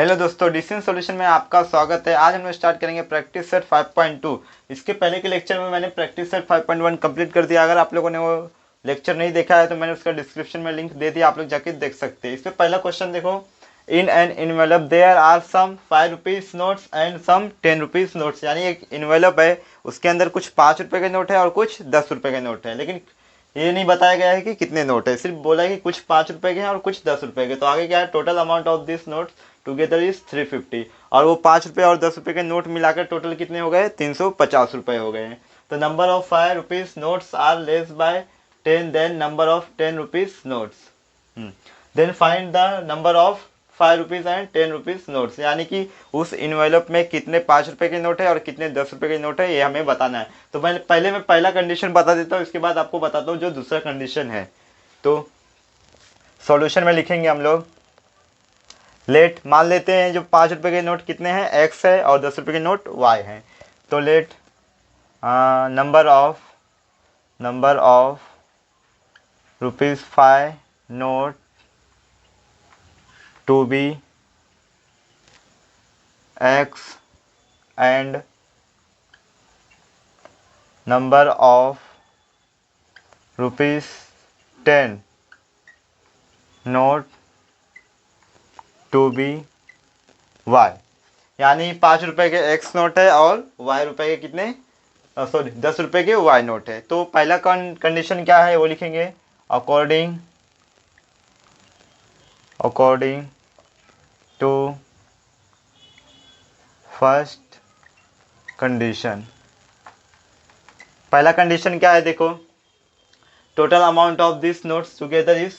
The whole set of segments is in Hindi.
हेलो दोस्तों, डिसीजन सॉल्यूशन में आपका स्वागत है। आज हम लोग स्टार्ट करेंगे प्रैक्टिस सेट 5.2। इसके पहले के लेक्चर में मैंने प्रैक्टिस सेट 5.1 कंप्लीट कर दिया। अगर आप लोगों ने वो लेक्चर नहीं देखा है तो मैंने उसका डिस्क्रिप्शन में लिंक दे दिया, आप लोग जाके देख सकते हैं। इसमें पहला क्वेश्चन देखो, in an envelope there are some 5 rupees notes and some 10 rupees notes. यानी एक इन्वेलप है, उसके अंदर कुछ 5 रुपये के नोट है और कुछ 10 रुपये के नोट है, लेकिन ये नहीं बताया गया है कि कितने नोट है, सिर्फ बोला है कि कुछ 5 रुपए के हैं और कुछ 10 रुपए के। तो आगे क्या है, total amount of this note together is 350। और वो 5 रुपये और 10 रुपये के नोट मिलाकर टोटल कितने हो गए, 350 रुपये हो गए। तो number of 5 rupees notes are less by 10 then number of 10 rupees notes. Then find the number of 5 rupees and 10 rupees notes. यानी कि उस इन्वेलप में कितने 5 रुपए के नोट है और कितने 10 रुपए के नोट है, ये हमें बताना है। तो मैं पहला कंडीशन बता देता हूँ, इसके बाद आपको बताता हूँ जो दूसरा कंडीशन है। तो सॉल्यूशन में लिखेंगे हम लोग, लेट मान लेते हैं जो 5 रुपए के नोट कितने हैं, एक्स है, और 10 रुपए के नोट वाई हैं। तो let number of ₹5 note to be x and number of ₹10 note to be y। यानी 5 रुपए के x नोट है और y रुपए के कितने, सॉरी 10 रुपए के y नोट है। तो पहला कंडीशन क्या है वो लिखेंगे, अकॉर्डिंग टू फर्स्ट कंडीशन। पहला कंडीशन क्या है, देखो, total amount of this notes together is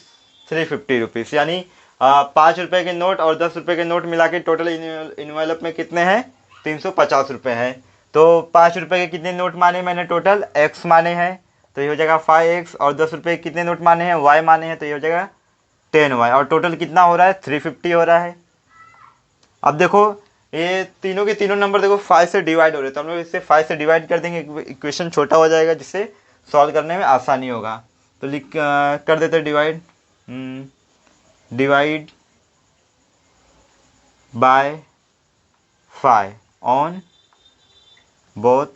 350 rupees. यानी 5 रुपए के नोट और 10 रुपए के नोट मिला के टोटल इन्वेलप में कितने हैं, 350 रुपये हैं। तो 5 रुपए के कितने नोट माने मैंने, टोटल x माने हैं, तो ये हो जाएगा 5x। और 10 रुपये के कितने नोट माने हैं, y माने हैं, तो ये हो जाएगा 10y। और टोटल कितना हो रहा है, 350 हो रहा है। अब देखो ये तीनों के तीनों नंबर देखो 5 से डिवाइड हो रहे हैं, तो हम लोग इसे 5 से डिवाइड कर देंगे, इक्वेशन छोटा हो जाएगा जिससे सॉल्व करने में आसानी होगा। तो कर देते हैं divide by 5 on both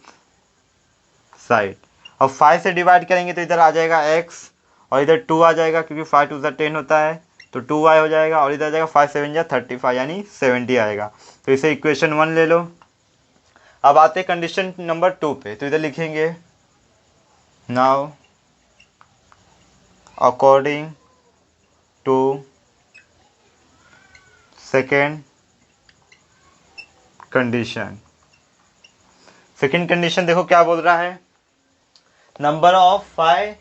side. और 5 से डिवाइड करेंगे तो इधर आ जाएगा x और इधर 2 आ जाएगा, क्योंकि 5 2 10 होता है, तो 2y हो जाएगा। और इधर जाएगा 5 7 35 यानी 70 आएगा। तो इसे इक्वेशन 1 ले लो। अब आते हैं कंडीशन नंबर 2 पे, तो इधर लिखेंगे now according to second condition. Second condition देखो क्या बोल रहा है, number of 5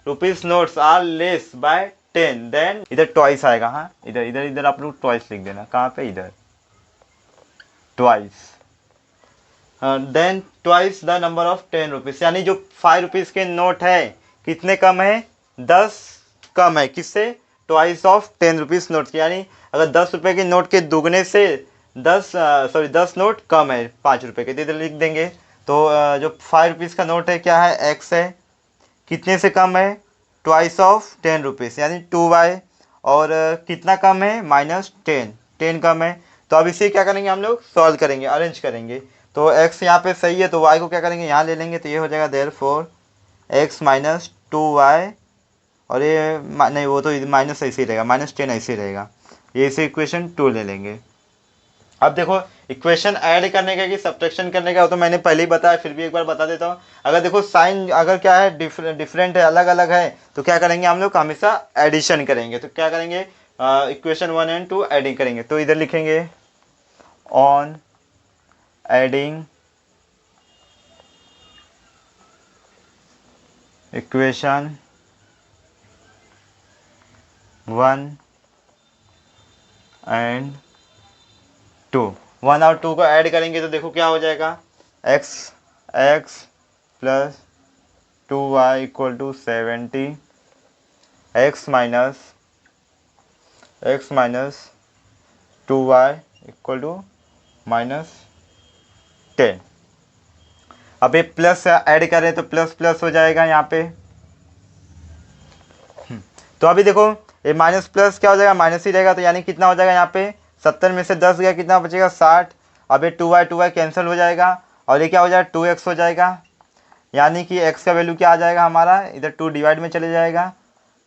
rupees notes are less by 10 then, इधर ट्वाइस आएगा। हाँ, इधर आप लोग ट्वाइस लिख देना। कहाँ पे, इधर twice, then twice the number of 10 rupees. यानी जो 5 रुपीज़ के नोट है कितने कम है, 10 कम है, किससे, ट्वाइस ऑफ 10 रुपीज़ नोट। यानी अगर 10 रुपये के नोट के दुगने से 10 नोट कम है 5 रुपये के, तो इधर लिख देंगे। तो जो 5 रुपीज़ का नोट है क्या है, एक्स है, कितने से कम है, ट्वाइस ऑफ 10 रुपीज़ यानी 2y। और कितना कम है, -10 कम है। तो अब इसे क्या करेंगे, हम लोग सॉल्व करेंगे, अरेंज करेंगे। तो x यहाँ पे सही है, तो y को क्या करेंगे, यहाँ ले लेंगे। तो ये हो जाएगा देयरफॉर x माइनस 2y, और ये नहीं, वो तो माइनस ऐसे ही रहेगा, -10 ऐसे ही रहेगा। ये इसे इक्वेशन 2 ले लेंगे। अब देखो इक्वेशन ऐड करने का कि सब्ट्रैक्शन करने का, तो मैंने पहले ही बताया, फिर भी एक बार बता देता हूँ। अगर देखो साइन अगर क्या है, डिफरेंट है, अलग अलग है, तो क्या करेंगे हम लोग, हमेशा एडिशन करेंगे। तो क्या करेंगे, इक्वेशन 1 एंड 2 एडिंग करेंगे। तो इधर लिखेंगे ऑन एडिंग इक्वेशन 1 एंड 2, 1 और 2 को ऐड करेंगे तो देखो क्या हो जाएगा, x plus 2y equal to 70, x minus 2y equal to -10। अब ये प्लस ऐड करें तो प्लस प्लस हो जाएगा यहाँ पे। तो अभी देखो ये माइनस प्लस क्या हो जाएगा, माइनस ही रहेगा, तो यानी कितना हो जाएगा यहाँ पे 70 में से 10 गया, कितना बचेगा 60। अब ये 2y कैंसिल हो जाएगा और ये क्या हो जाएगा 2x हो जाएगा, यानी कि x का वैल्यू क्या आ जाएगा हमारा, इधर 2 डिवाइड में चले जाएगा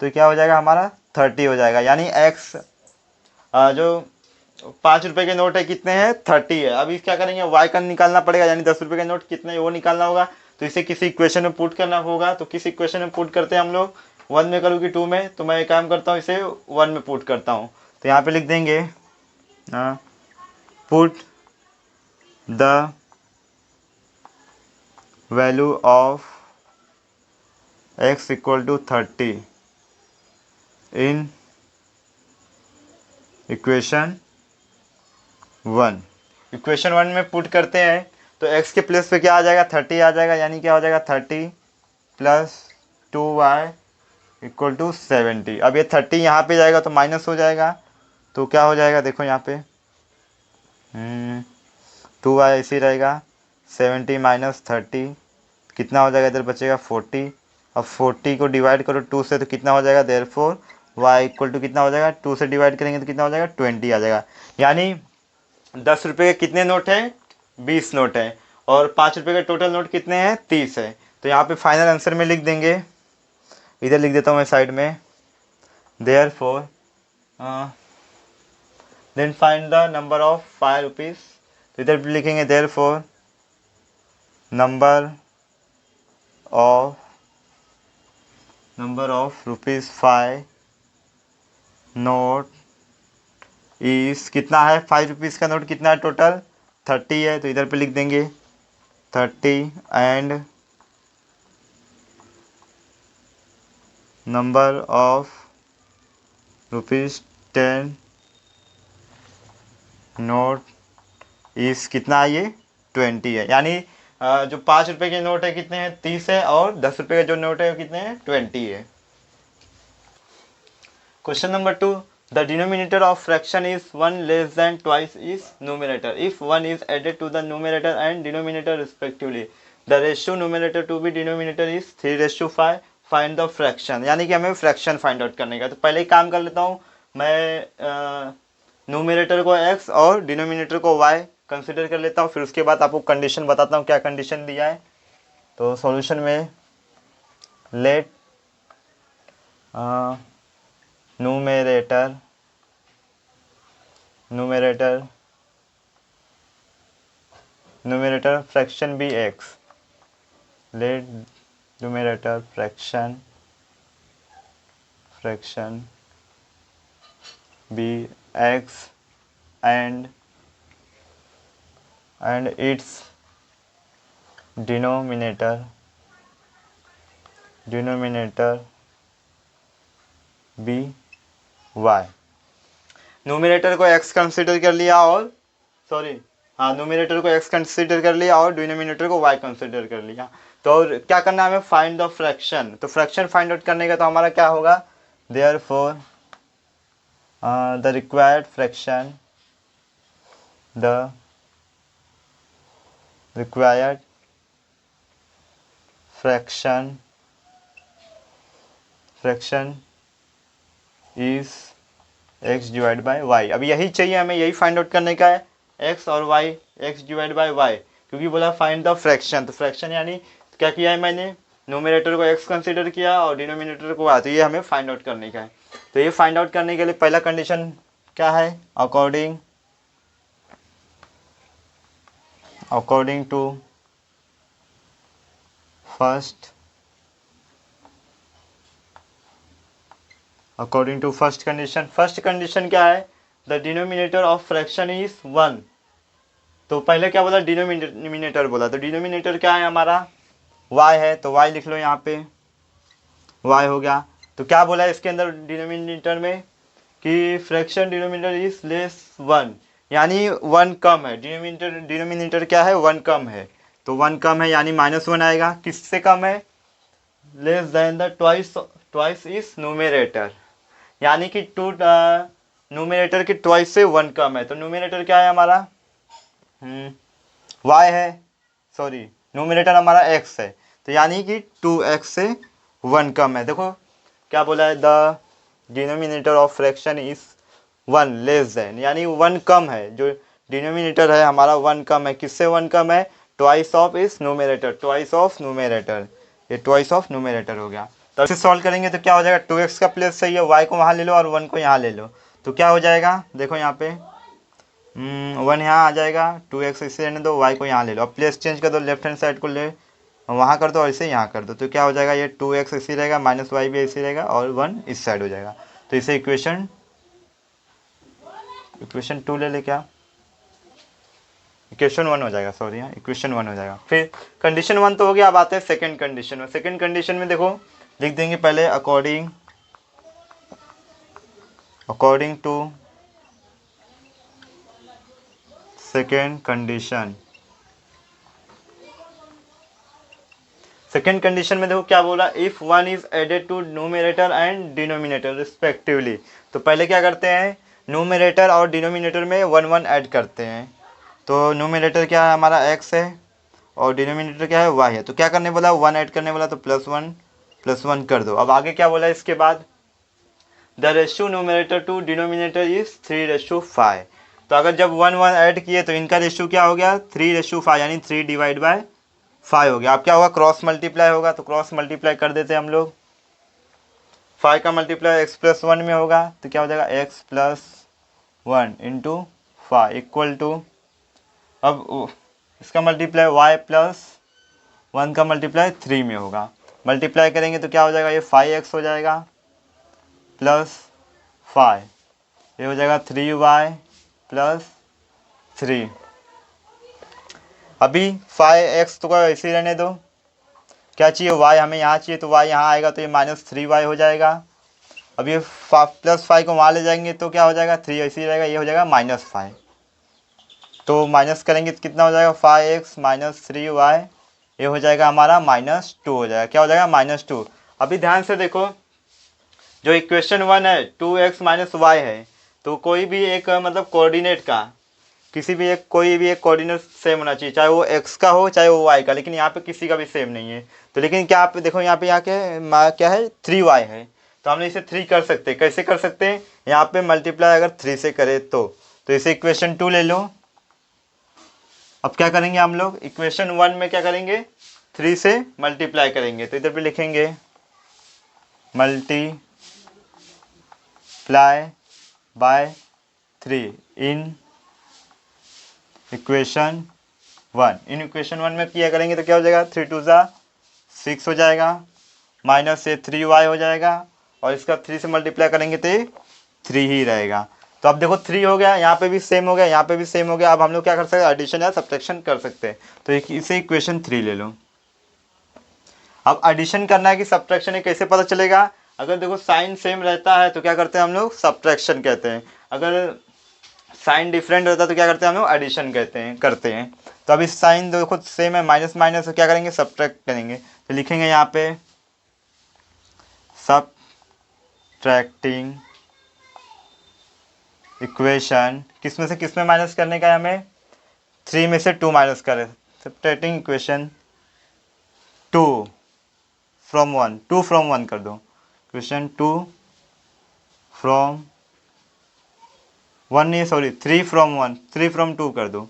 तो क्या हो जाएगा हमारा 30 हो जाएगा। यानी x जो 5 रुपये के नोट है कितने हैं 30 है। अभी क्या करेंगे y का निकालना पड़ेगा, यानी 10 रुपये के नोट कितने है वो निकालना होगा। तो इसे किसी इक्वेशन में पुट करना होगा। तो किस इक्वेशन में पुट करते हैं हम लोग, 1 में करूँ कि 2 में, तो मैं एक काम करता हूँ इसे 1 में पुट करता हूँ। तो यहाँ पे लिख देंगे put the value of x equal to 30 in equation 1। Equation 1 में पुट करते हैं तो x के प्लेस पे क्या आ जाएगा 30 आ जाएगा, यानी क्या हो जाएगा 30 प्लस 2y इक्वल टू 70। अब ये 30 यहाँ पे जाएगा तो माइनस हो जाएगा, तो क्या हो जाएगा देखो यहाँ पे 2y ऐसे ही रहेगा, 70 माइनस 30 कितना हो जाएगा, इधर बचेगा 40। अब 40 को डिवाइड करो 2 से तो कितना हो जाएगा, देयरफॉर y इक्वल टू कितना हो जाएगा, 2 से डिवाइड करेंगे तो कितना हो जाएगा 20 आ जाएगा। यानी 10 रुपये के कितने नोट हैं 20 नोट हैं और 5 रुपये के टोटल नोट कितने हैं 30 है। तो यहाँ पे फाइनल आंसर में लिख देंगे, इधर लिख देता हूँ मैं साइड में, therefore then find the number of 5 rupees. तो इधर भी लिखेंगे देयरफॉर नंबर ऑफ ₹5 नोट इस कितना है, 5 रुपीज़ का नोट कितना है टोटल 30 है। तो इधर पे लिख देंगे 30 एंड नंबर ऑफ ₹10 नोट इस कितना है, ये 20 है। यानी जो 5 रुपये के नोट है कितने हैं 30 है और 10 रुपये का जो नोट है वो कितने हैं 20 है। Question number 2, the denominator of fraction is 1 less than twice is numerator if 1 is added to the numerator and denominator respectively. The ratio numerator to be denominator is 3:5। Find the fraction, यानी कि हमें फ्रैक्शन फाइंड आउट करने का। तो पहले ही काम कर लेता हूँ मैं, न्यूमरेटर को x और डिनोमिनेटर को y कंसिडर कर लेता हूँ, फिर उसके बाद आपको कंडीशन बताता हूँ क्या कंडीशन दिया है। तो सॉल्यूशन में let numerator fraction be x, let numerator fraction be x and its denominator be y। Numerator को x कंसिडर कर लिया और न्यूमरेटर को x कंसिडर कर लिया और डिनोमिनेटर को y कंसिडर कर लिया। तो क्या करना है हमें, फाइंड द फ्रैक्शन। तो फ्रैक्शन फाइंड आउट करने का तो हमारा क्या होगा, therefore the required fraction is x divide by y। अब यही चाहिए हमें, यही फाइंड आउट करने का है, x और y, x divide by y, क्योंकि बोला फाइंड द फ्रैक्शन। तो फ्रैक्शन यानी क्या किया है मैंने, न्यूमरेटर को x कंसीडर किया और डिनोमिनेटर को y। तो ये हमें फाइंड आउट करने का है। तो ये फाइंड आउट करने के लिए पहला कंडीशन क्या है, अकॉर्डिंग टू फर्स्ट कंडीशन क्या है, the denominator of fraction is 1। तो पहले क्या बोला, डिनोमिनेटर बोला, तो डिनोमिनेटर क्या है हमारा y है, तो y लिख लो यहाँ पे, y हो गया। तो क्या बोला है इसके अंदर डिनोमिनेटर में कि फ्रैक्शन डिनोमिनेटर इज लेस 1, यानी 1 कम है। डिनोमिनेटर क्या है 1 कम है, तो 1 कम है यानी -1 आएगा। किससे कम है, less than the twice is numerator, यानी कि न्यूमरेटर के ट्वाइस से 1 कम है। तो न्यूमरेटर क्या है हमारा y है, न्यूमरेटर हमारा x है, तो यानी कि 2x से 1 कम है। देखो क्या बोला है, the denominator of fraction is 1 less then, यानी 1 कम है, जो डिनोमिनेटर है हमारा 1 कम है। किससे 1 कम है? ट्वाइस ऑफ इस न्यूमरेटर, ट्वाइस ऑफ न्यूमरेटर, ये ट्वाइस ऑफ न्यूमरेटर हो गया। तो इसे सॉल्व करेंगे तो क्या हो जाएगा, 2x का प्लेस सही है, y को वहाँ ले लो और 1 को यहाँ ले लो, तो क्या हो जाएगा, देखो यहाँ पे 1 यहाँ आ जाएगा, 2x इसे रहने दो, y को यहाँ ले लो, अब प्लेस चेंज कर दो, लेफ्ट हैंड साइड को ले वहाँ कर दो और इसे यहाँ कर दो, तो क्या हो जाएगा, ये 2x इसी रहेगा, माइनस वाई भी इसी रहेगा और 1 इस साइड हो जाएगा। तो इसे इक्वेशन 2 ले क्या, इक्वेशन 1 हो जाएगा, सॉरी हाँ इक्वेशन 1 हो जाएगा। फिर कंडीशन 1 तो हो गया, अब आते हैं सेकंड कंडीशन में। सेकंड कंडीशन में देखो लिख देंगे पहले according to second condition. Second condition में देखो क्या बोला, if 1 is added to numerator and denominator respectively. तो पहले क्या करते हैं, न्यूमरेटर और डिनोमिनेटर में 1 1 ऐड करते हैं। तो न्यूमरेटर क्या है हमारा x है और डिनोमिनेटर क्या है y है, तो क्या करने बोला, 1 ऐड करने बोला, तो प्लस वन कर दो। अब आगे क्या बोला इसके बाद, the ratio numerator to denominator is 3:5। तो अगर जब 1 1 ऐड किए तो इनका रेशियो क्या हो गया, 3:5, यानी 3/5 हो गया। अब क्या होगा, क्रॉस मल्टीप्लाई होगा, तो क्रॉस मल्टीप्लाई कर देते हैं हम लोग। 5 का मल्टीप्लाई x+1 में होगा, तो क्या हो जाएगा x+1 इंटू 5 इक्वल टू, अब इसका मल्टीप्लाई y+1 का मल्टीप्लाई 3 में होगा, मल्टीप्लाई करेंगे तो क्या हो जाएगा, ये 5x हो जाएगा प्लस 5, ये हो जाएगा 3y+3। अभी 5x तो ऐसे ही रहने दो, क्या चाहिए, y हमें यहाँ चाहिए, तो y यहाँ आएगा तो ये -3y हो जाएगा। अब ये +5 को वहाँ ले जाएंगे तो क्या हो जाएगा, 3 ऐसे ही रहेगा, ये हो जाएगा -5। तो माइनस करेंगे तो कितना हो जाएगा, 5x - 3y, ये हो जाएगा हमारा -2 हो जाएगा। क्या हो जाएगा, -2। अभी ध्यान से देखो, जो इक्वेशन 1 है 2x - y है, तो कोई भी एक मतलब कोऑर्डिनेट का कोई भी एक कोऑर्डिनेट सेम होना चाहिए, चाहे वो x का हो चाहे वो y का, लेकिन यहाँ पे किसी का भी सेम नहीं है। तो लेकिन क्या आप देखो यहाँ पे क्या है 3y है, तो हमने इसे 3 कर सकते हैं। कैसे कर सकते हैं, यहाँ पे मल्टीप्लाई अगर 3 से करें तो इसे इक्वेशन 2 ले लो। अब क्या करेंगे हम लोग, इक्वेशन 1 में क्या करेंगे, 3 से मल्टीप्लाई करेंगे, तो इधर पे लिखेंगे multiply by 3 in equation 1। In equation 1 में किया करेंगे तो क्या हो जाएगा, 3 2 6 हो जाएगा, माइनस से 3y हो जाएगा, और इसका 3 से मल्टीप्लाई करेंगे तो 3 ही रहेगा। तो अब देखो 3 हो गया, यहाँ पे भी सेम हो गया, यहाँ पे भी सेम हो गया। अब हम लोग क्या कर सकते हैं, एडिशन या सब्ट्रैक्शन कर सकते हैं, तो इसे इक्वेशन 3 ले लो। अब एडिशन करना है कि सब्ट्रैक्शन है, कैसे पता चलेगा, अगर देखो साइन सेम रहता है तो क्या करते हैं हम लोग, सब्ट्रैक्शन कहते हैं। अगर साइन डिफरेंट रहता है तो क्या करते हैं हम लोग, एडिशन करते हैं। तो अभी साइन देखो सेम है, माइनस माइनस, तो क्या करेंगे, सब्ट्रैक्ट करेंगे। तो लिखेंगे यहाँ पे सब्ट्रैक्टिंग इक्वेशन, किस में से किस में माइनस करने का है हमें, 3 में से 2 माइनस करें, सब्ट्रैक्टिंग इक्वेशन 2 फ्रॉम 1 कर दो, इक्वेशन 2 फ्रॉम 1 नहीं, सॉरी 3 फ्रॉम 2 कर दो,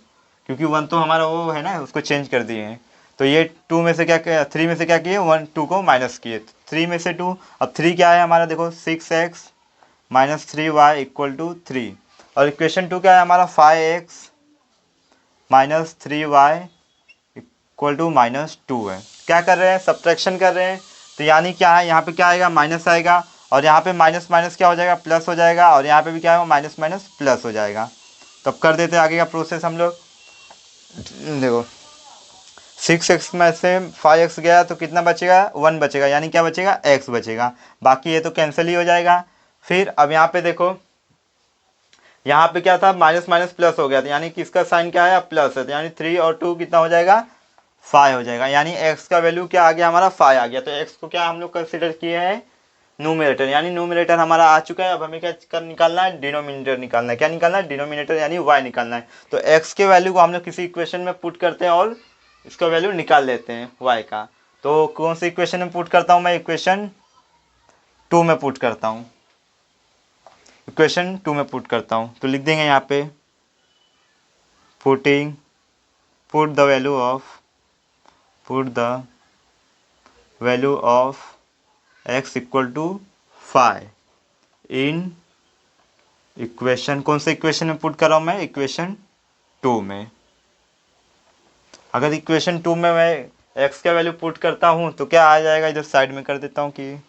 क्योंकि 1 तो हमारा वो है ना, उसको चेंज कर दिए हैं। तो ये 2 में से क्या 3 में से क्या किए, 1 2 को माइनस किए, 3 में से 2। अब 3 क्या है हमारा, देखो 6x - 3y = 3, और इक्वेशन 2 क्या है हमारा, 5x - 3y = -2 है। क्या कर रहे हैं, सब्ट्रैक्शन कर रहे हैं, तो यानी क्या है, यहाँ पे क्या आएगा, माइनस आएगा, और यहाँ पे माइनस माइनस क्या हो जाएगा, प्लस हो जाएगा, और यहाँ पे भी क्या है, माइनस माइनस प्लस हो जाएगा। तो अब कर देते हैं आगे का प्रोसेस हम लोग। देखो 6x में से 5x गया तो कितना बचेगा, 1 बचेगा, यानी क्या बचेगा, x बचेगा, बाकी ये तो कैंसिल ही हो जाएगा। फिर अब यहाँ पे देखो, यहाँ पे क्या था, माइनस माइनस प्लस हो गया था, यानी कि इसका साइन क्या है, प्लस है, तो यानी 3 और 2 कितना हो जाएगा, 5 हो जाएगा, यानी x का वैल्यू क्या आ गया हमारा, 5 आ गया। तो x को क्या हम लोग कंसिडर किए हैं, न्यूमरेटर, यानी न्यूमरेटर हमारा आ चुका है। अब हमें क्या निकालना है, डिनोमिनेटर निकालना है। क्या निकालना है, डिनोमिनेटर यानी y निकालना है। तो x के वैल्यू को हम लोग किसी इक्वेशन में पुट करते हैं और इसका वैल्यू निकाल लेते हैं y का। तो कौन सी इक्वेशन में पुट करता हूँ मैं, इक्वेशन 2 में पुट करता हूँ। इक्वेशन 2 में पुट करता हूँ, तो लिख देंगे यहाँ पे put the value of x equal to 5 in equation, कौन से इक्वेशन में पुट कर रहा हूँ मैं, इक्वेशन 2 में। अगर इक्वेशन 2 में मैं x का वैल्यू पुट करता हूँ तो क्या आ जाएगा, इधर साइड में कर देता हूँ कि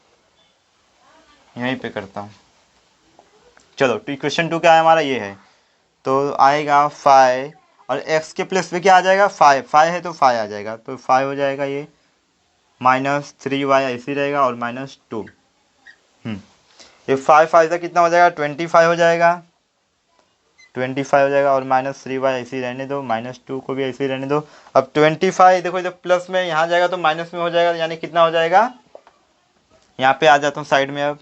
यहीं पे करता हूँ। चलो, तो इक्वेशन 2 क्या है हमारा, ये है, तो आएगा 5 और x के प्लेस पे क्या आ जाएगा, 5 है तो 5 आ जाएगा, तो 5 हो जाएगा ये, -3y ऐसे ही रहेगा और -2। ये 5 से कितना हो जाएगा, 25 हो जाएगा, 25 हो जाएगा और -3y ऐसे ही रहने दो, -2 को भी ऐसे ही रहने दो। अब 25 देखो इधर प्लस में यहाँ जाएगा तो माइनस में हो जाएगा, यानी कितना हो जाएगा, यहाँ पे आ जाता हूँ साइड में। अब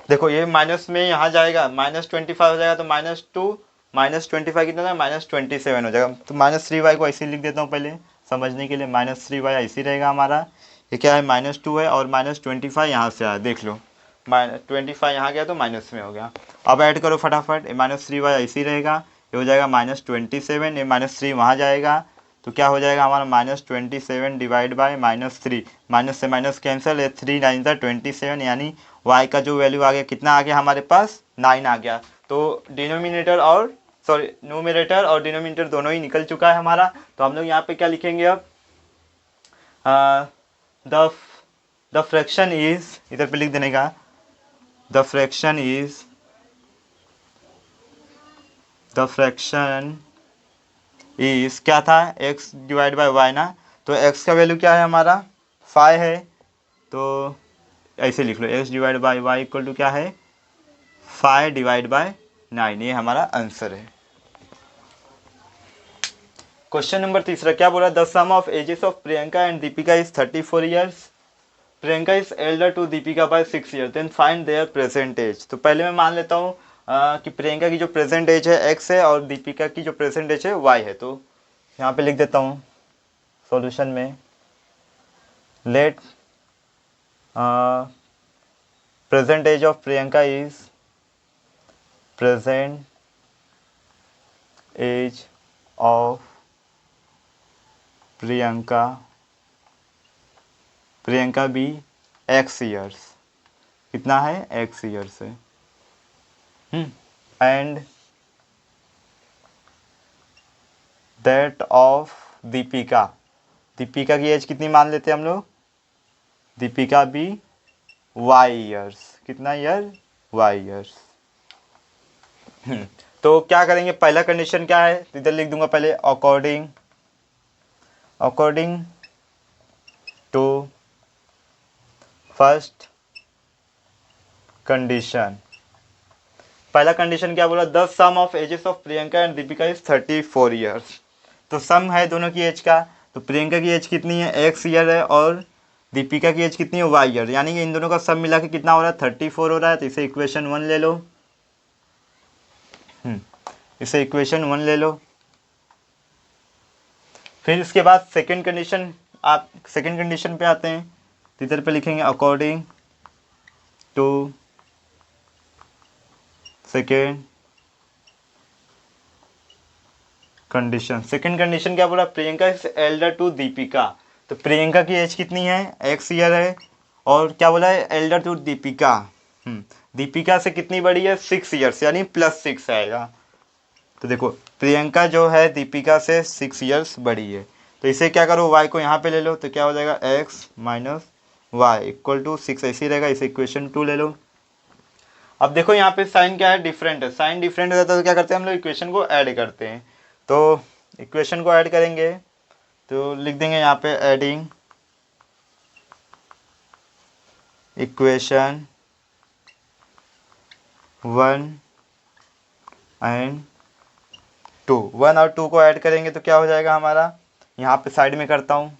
देखो ये माइनस में यहाँ जाएगा, -25 हो जाएगा, तो -2 -25 कितना था, -27 हो जाएगा। तो -3y को ऐसे लिख देता हूँ पहले समझने के लिए, -3y ऐसे रहेगा हमारा। ये क्या है, -2 है और -25 यहाँ से आया, देख लो, -25 यहाँ गया तो माइनस में हो गया। अब ऐड करो फटाफट, -3y ऐसे ही रहेगा, ये हो जाएगा -27, ये -3 वहाँ जाएगा तो क्या हो जाएगा हमारा, -27 डिवाइड बाय -3, माइनस से माइनस कैंसिल, ये 3 9 27, यानी y का जो वैल्यू आ गया, कितना आ गया हमारे पास, 9 आ गया। तो डिनोमिनेटर और न्यूमरेटर और डिनोमिनेटर दोनों ही निकल चुका है हमारा। तो हम लोग यहाँ पे क्या लिखेंगे अब, द फ्रैक्शन इज, इधर पे लिख देने का, द फ्रैक्शन इज क्या था, x डिवाइड बाय y ना, तो x का वैल्यू क्या है हमारा, 5 है, तो ऐसे लिख लो, x divide by y equal to क्या है, 5 डिवाइड बाय 9, ये हमारा आंसर है। क्वेश्चन नंबर तीसरा क्या बोला, the sum of ages of Priyanka and Deepika is 34 years, Priyanka is elder to Deepika by 6 year, then find their present age. तो पहले मैं मान लेता हूँ कि प्रियंका की जो प्रेजेंट एज है x है और दीपिका की जो प्रेजेंट एज है y है। तो यहाँ पे लिख देता हूँ सॉल्यूशन में, let present age of Priyanka is present age of Priyanka भी x ईयर्स, कितना है, x ईयर्स है, and that of Deepika, Deepika की एज कितनी मान लेते हैं हम लोग, दीपिका भी y ईयर्स, कितना ईयर, y ईयर्स। तो क्या करेंगे, पहला कंडीशन क्या है, इधर लिख दूंगा पहले, अकॉर्डिंग टू फर्स्ट कंडीशन, पहला कंडीशन क्या बोला, the sum of ages of Priyanka and Deepika is 34 years. तो सम है दोनों की एज का, तो प्रियंका की एज कितनी है, x ईयर है, और दीपिका की एज कितनी है, y ईयर, यानी कि इन दोनों का सम मिला के कितना हो रहा है, 34 हो रहा है। तो इसे इक्वेशन 1 ले लो, इसे इक्वेशन 1 ले लो। फिर इसके बाद सेकंड कंडीशन, आप सेकंड कंडीशन पे आते हैं, तो इधर पे लिखेंगे according to second condition. Second condition क्या बोला, Priyanka is elder to Deepika, तो प्रियंका की एज कितनी है, x ईयर है, और क्या बोला है, एल्डर टू दीपिका, दीपिका से कितनी बड़ी है, 6 ईयर्स, यानी +6 आएगा। तो देखो प्रियंका जो है दीपिका से 6 ईयर्स बड़ी है, तो इसे क्या करो, y को यहाँ पे ले लो, तो क्या हो जाएगा, x - y इक्वल टू 6 ऐसे ही रहेगा, इसे इक्वेशन 2 ले लो। अब देखो यहाँ पे साइन क्या है, डिफरेंट है, साइन डिफरेंट रहता है तो क्या करते हैं हम लोग, इक्वेशन को ऐड करते हैं। तो इक्वेशन को ऐड करेंगे तो लिख देंगे यहाँ पे, एडिंग इक्वेशन 1 एंड 2, 1 और 2 को ऐड करेंगे तो क्या हो जाएगा हमारा, यहाँ पे साइड में करता हूँ,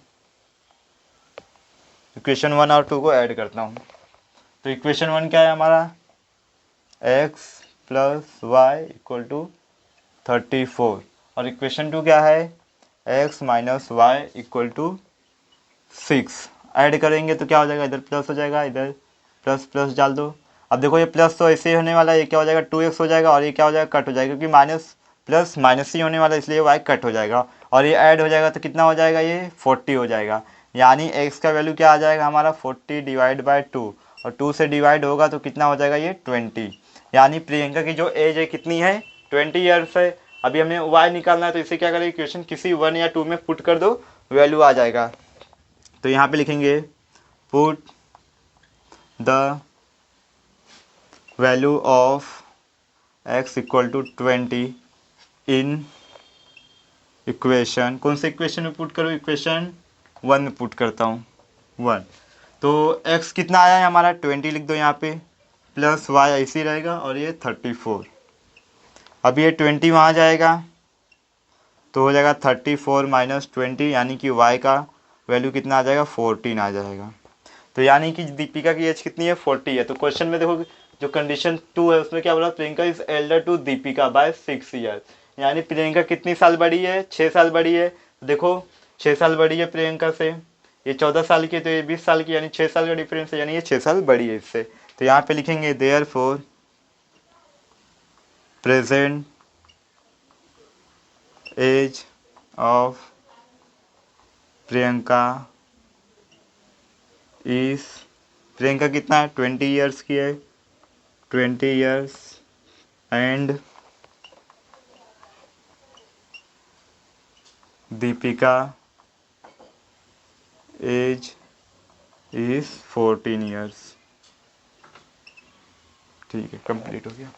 इक्वेशन 1 और 2 को ऐड करता हूँ। तो इक्वेशन 1 क्या है हमारा, x + y इक्वल टू 34, और इक्वेशन 2 क्या है, x - y equal to 6। Add करेंगे तो क्या हो जाएगा, इधर प्लस हो जाएगा, इधर प्लस प्लस डाल दो, अब देखो ये प्लस तो ऐसे ही होने वाला है, ये क्या हो जाएगा 2x हो जाएगा, और ये क्या हो जाएगा कट हो जाएगा, क्योंकि माइनस प्लस माइनस ही होने वाला है, इसलिए y कट हो जाएगा, और ये ऐड हो जाएगा तो कितना हो जाएगा, ये 40 हो जाएगा। यानी x का वैल्यू क्या आ जाएगा हमारा 40 डिवाइड बाई 2, और 2 से डिवाइड होगा तो कितना हो जाएगा ये 20। यानी प्रियंका की जो एज है कितनी है 20 ईयर्स है। अभी हमें y निकालना है, तो इसे क्या करें, इक्वेशन किसी 1 या 2 में पुट कर दो, वैल्यू आ जाएगा। तो यहाँ पे लिखेंगे put the value of x equal to 20 in equation, कौन से इक्वेशन में पुट करूँ, इक्वेशन 1 में पुट करता हूँ 1। तो x कितना आया है हमारा 20 लिख दो यहाँ पे, प्लस y ऐसे ही रहेगा, और ये 34। अब ये 20 वहाँ जाएगा तो हो जाएगा 34 माइनस 20, यानी कि y का वैल्यू कितना आ जाएगा 14 आ जाएगा। तो यानी कि दीपिका की एज कितनी है 40 है। तो क्वेश्चन में देखो जो कंडीशन 2 है उसमें क्या बोला, Priyanka is elder to Deepika by 6 year. यानी प्रियंका कितनी साल बड़ी है 6 साल बड़ी है। तो देखो 6 साल बड़ी है प्रियंका से, ये 14 साल की है, तो ये 20 साल की, यानी 6 साल का डिफरेंस है, यानी ये 6 साल बड़ी है इससे। तो यहाँ पे लिखेंगे therefore present age of Priyanka is, Priyanka कितना है 20 ईयर्स की है, 20 years, and Deepika age is 14 years. ठीक है, कंप्लीट हो गया।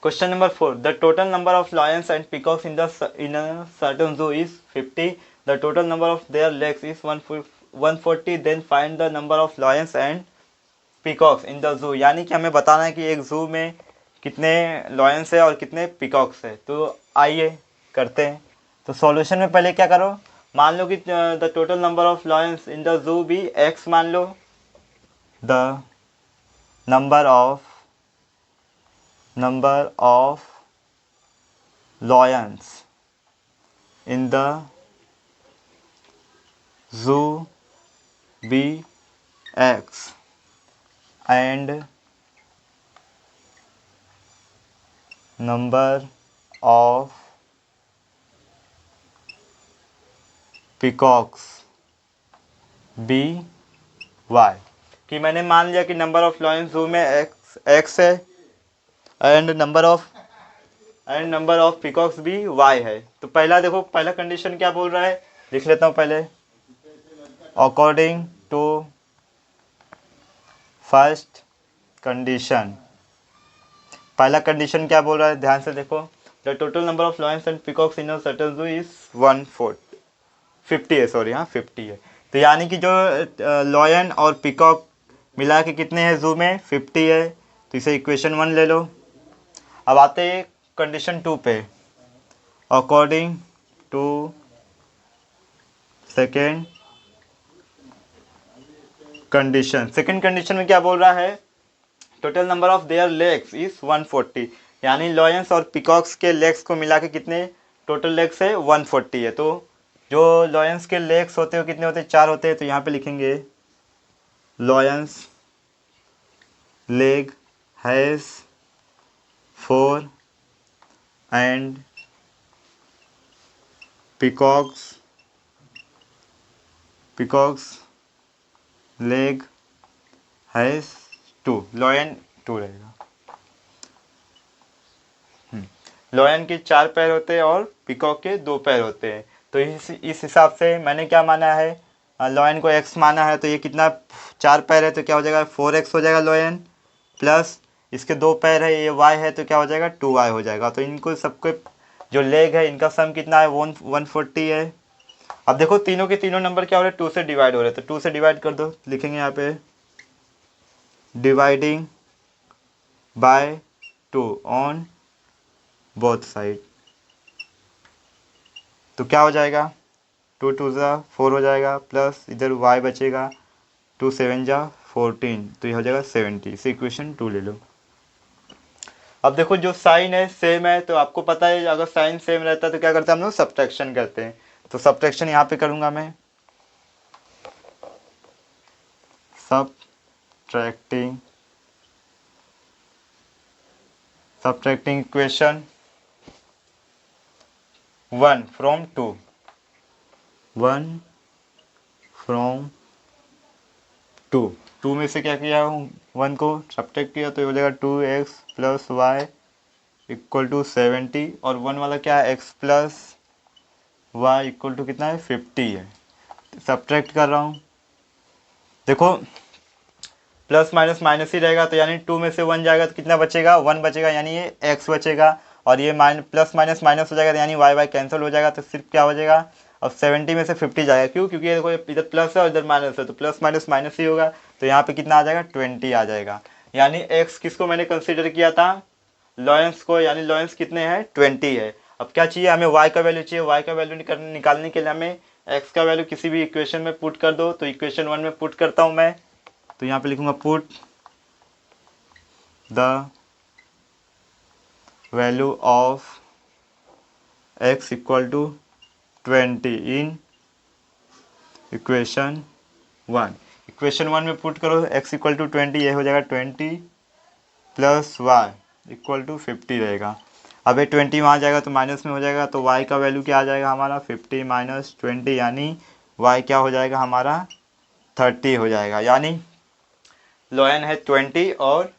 Question number 4, the total number of lions and peacocks in a certain zoo is 50, the total number of their legs is 140, then find the number of lions and peacocks in the zoo। यानी कि हमें बताना है कि एक जू में कितने लॉयंस है और कितने पिकॉक्स है। तो आइए करते हैं। तो सॉल्यूशन में पहले क्या करो, मान लो कि the total number of lions in the zoo भी x मान लो, the number of lions in the zoo be x, and number of peacocks be y। कि मैंने मान लिया कि नंबर ऑफ लायंस जू में x है, एंड नंबर ऑफ पिकॉक्स भी y है। तो पहला देखो, पहला कंडीशन क्या बोल रहा है, लिख लेता हूँ पहले, अकॉर्डिंग टू फर्स्ट कंडीशन। पहला कंडीशन क्या बोल रहा है, ध्यान से देखो, the total number of lions and peacocks in a certain जू इज 50 है, सॉरी, हाँ 50 है। तो यानी कि जो लॉयन और पिकॉक मिला के कितने हैं जू में 50 है। तो इसे इक्वेशन 1 ले लो। अब आते हैं कंडीशन 2 पे, according to second condition. Second condition में क्या बोल रहा है, total number of their legs is 140, यानी लॉयंस और पिकॉक्स के लेग्स को मिला के कितने टोटल लेग्स है 140 है। तो जो लॉयंस के लेग्स होते हैं कितने होते हैं 4 होते हैं। तो यहाँ पे लिखेंगे lions leg has 4 and peacocks leg has 2, lion 2 रहेगा। लॉयन के 4 पैर होते हैं और पिकॉक के 2 पैर होते हैं। तो इस हिसाब से मैंने क्या माना है, लॉयन को x माना है, तो ये कितना 4 पैर है तो क्या हो जाएगा 4x हो जाएगा लॉयन, प्लस इसके 2 पैर है ये y है तो क्या हो जाएगा 2y हो जाएगा। तो इनको सबके जो लेग है इनका सम कितना है 140 है। अब देखो तीनों के तीनों नंबर क्या हो रहे हैं 2 से डिवाइड हो रहे हैं, तो 2 से डिवाइड कर दो, लिखेंगे यहाँ पे dividing by 2 on both side. तो क्या हो जाएगा 2 2 जा 4 हो जाएगा, प्लस इधर y बचेगा 2 7 जा 14, तो ये हो जाएगा 70। इसे इक्वेशन 2 ले लो। अब देखो जो साइन है सेम है, तो आपको पता है अगर साइन सेम रहता है तो क्या करते हैं हम लोग सब्ट्रैक्शन करते हैं। तो सब्ट्रैक्शन यहाँ पे करूँगा मैं, subtracting subtracting equation 1 from 2, 1 from 2 में से क्या किया हूँ, 1 को सब्ट्रैक्ट किया तो ये हो जाएगा 2x plus y equal to 70, और 1 वाला क्या है, x plus y equal to कितना है, 50 है। सब्ट्रैक्ट कर रहा हूँ, देखो प्लस माइनस माइनस ही रहेगा, तो यानी 2 में से 1 जाएगा तो कितना बचेगा, 1 बचेगा, यानी ये x बचेगा, और ये प्लस माइनस माइनस हो जाएगा, तो यानी वाई वाई कैंसिल हो जाएगा, तो सिर्फ क्या हो जाएगा, अब 70 में से 50 जाएगा, क्यों, क्योंकि ये देखो इधर प्लस है और इधर माइनस है, तो प्लस माइनस माइनस ही होगा, तो यहाँ पे कितना आ जाएगा, 20 आ जाएगा। यानी x किसको मैंने कंसिडर किया था, लॉरेंस को, यानी लॉरेंस कितने हैं, 20 है। अब क्या चाहिए हमें, y का वैल्यू चाहिए, y का वैल्यू निकालने के लिए हमें x का वैल्यू किसी भी इक्वेशन में पुट कर दो, तो इक्वेशन 1 में पुट करता हूँ मैं, तो यहाँ पे लिखूंगा put the value of x equal to 20 in equation 1। Equation 1 में पुट करो x इक्वल टू 20, ये हो जाएगा 20 प्लस वाई इक्वल टू 50 रहेगा। अब ये 20 वहाँ जाएगा तो माइनस में हो जाएगा, तो y का वैल्यू क्या आ जाएगा हमारा, 50 माइनस 20, यानी y क्या हो जाएगा हमारा, 30 हो जाएगा। यानी लॉयन है 20 और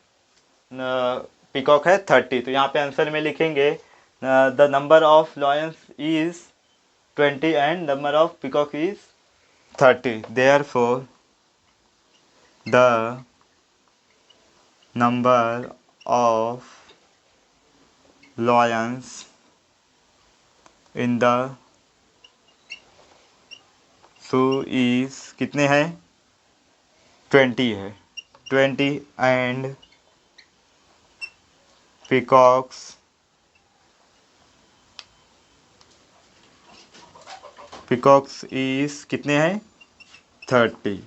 पिकॉक है 30, तो यहाँ पे आंसर में लिखेंगे the number of lions is 20 and number of peacock is 30, therefore the number of lions in the zoo is कितने हैं, 20 है, 20 एंड पिकॉक्स इज कितने हैं, 30।